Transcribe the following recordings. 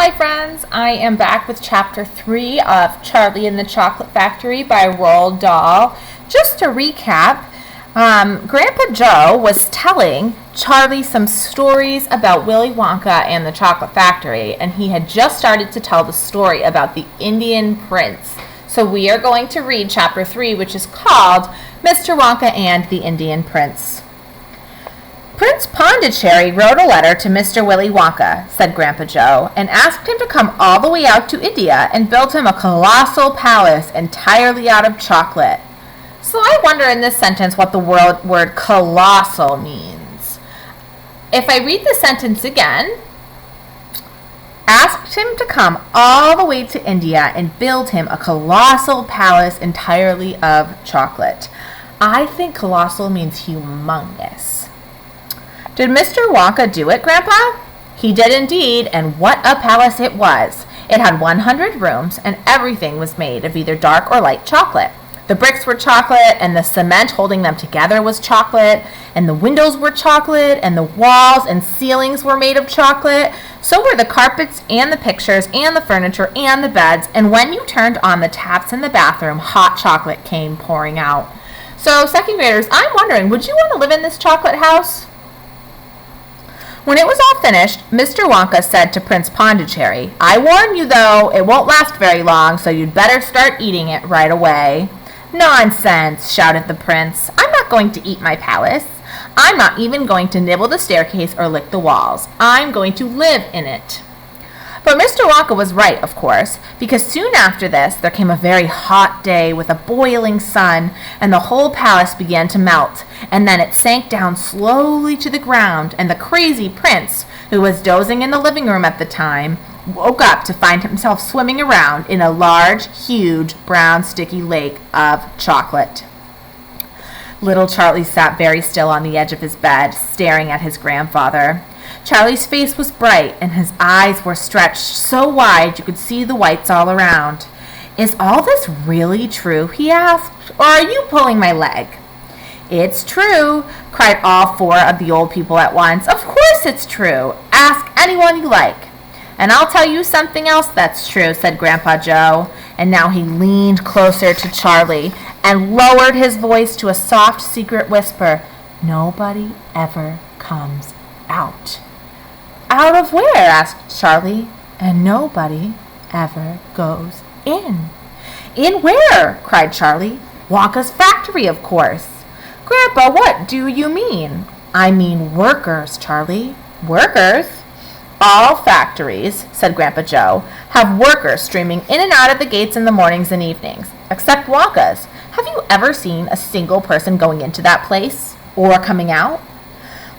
Hi friends, I am back with chapter 3 of Charlie and the Chocolate Factory by Roald Dahl. Just to recap, Grandpa Joe was telling Charlie some stories about Willy Wonka and the Chocolate Factory, and he had just started to tell the story about the Indian Prince. So we are going to read chapter 3, which is called Mr. Wonka and the Indian Prince. Prince Pondicherry wrote a letter to Mr. Willy Wonka, said Grandpa Joe, and asked him to come all the way out to India and build him a colossal palace entirely out of chocolate. So I wonder in this sentence what the word colossal means. If I read the sentence again, asked him to come all the way to India and build him a colossal palace entirely of chocolate. I think colossal means humongous. Did Mr. Wonka do it, Grandpa? He did indeed, and what a palace it was. It had 100 rooms, and everything was made of either dark or light chocolate. The bricks were chocolate, and the cement holding them together was chocolate, and the windows were chocolate, and the walls and ceilings were made of chocolate. So were the carpets, and the pictures, and the furniture, and the beds, and when you turned on the taps in the bathroom, hot chocolate came pouring out. So, second graders, I'm wondering, would you want to live in this chocolate house? When it was all finished, Mr. Wonka said to Prince Pondicherry, "I warn you, though, it won't last very long, so you'd better start eating it right away." "Nonsense," shouted the prince. "I'm not going to eat my palace. I'm not even going to nibble the staircase or lick the walls. I'm going to live in it." But Mr. Wonka was right, of course, because soon after this there came a very hot day with a boiling sun, and the whole palace began to melt, and then it sank down slowly to the ground, and the crazy prince, who was dozing in the living room at the time, woke up to find himself swimming around in a large, huge, brown, sticky lake of chocolate. Little Charlie sat very still on the edge of his bed, staring at his grandfather. Charlie's face was bright, and his eyes were stretched so wide you could see the whites all around. "Is all this really true?" he asked, "or are you pulling my leg?" "It's true," cried all four of the old people at once. "Of course it's true. Ask anyone you like." "And I'll tell you something else that's true," said Grandpa Joe. And now he leaned closer to Charlie and lowered his voice to a soft secret whisper. "Nobody ever comes out." "Out of where?" asked Charlie. "And nobody ever goes in." "In where?" cried Charlie. "Wonka's factory, of course." "Grandpa, what do you mean?" "I mean workers, Charlie." "Workers?" "All factories," said Grandpa Joe, "have workers streaming in and out of the gates in the mornings and evenings, except Wonka's. Have you ever seen a single person going into that place? Or coming out?"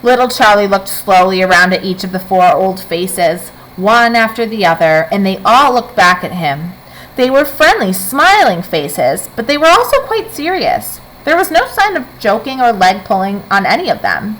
Little Charlie looked slowly around at each of the four old faces, one after the other, and they all looked back at him. They were friendly, smiling faces, but they were also quite serious. There was no sign of joking or leg pulling on any of them.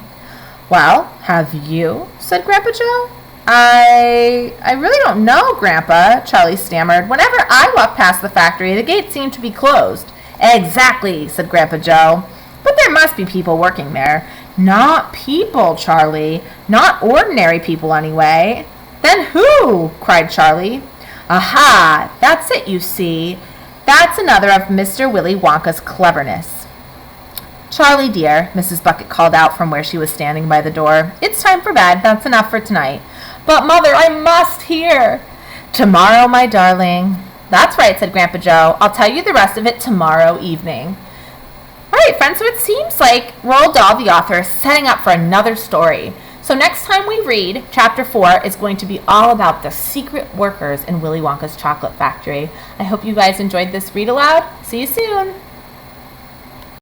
"Well, have you?" said Grandpa Joe. I really don't know, Grandpa," Charlie stammered. "Whenever I walk past the factory, the gates seem to be closed." "Exactly," said Grandpa Joe. "But there must be people working there." "Not people, Charlie. Not ordinary people, anyway." "Then who?" cried Charlie. "Aha! That's it, you see. That's another of Mr. Willy Wonka's cleverness." "Charlie, dear," Mrs. Bucket called out from where she was standing by the door, "it's time for bed. That's enough for tonight." "But, Mother, I must hear." "Tomorrow, my darling." "That's right," said Grandpa Joe. "I'll tell you the rest of it tomorrow evening." All right, friends, so it seems like Roald Dahl, the author, is setting up for another story. So next time we read, Chapter 4 is going to be all about the secret workers in Willy Wonka's chocolate factory. I hope you guys enjoyed this read aloud. See you soon.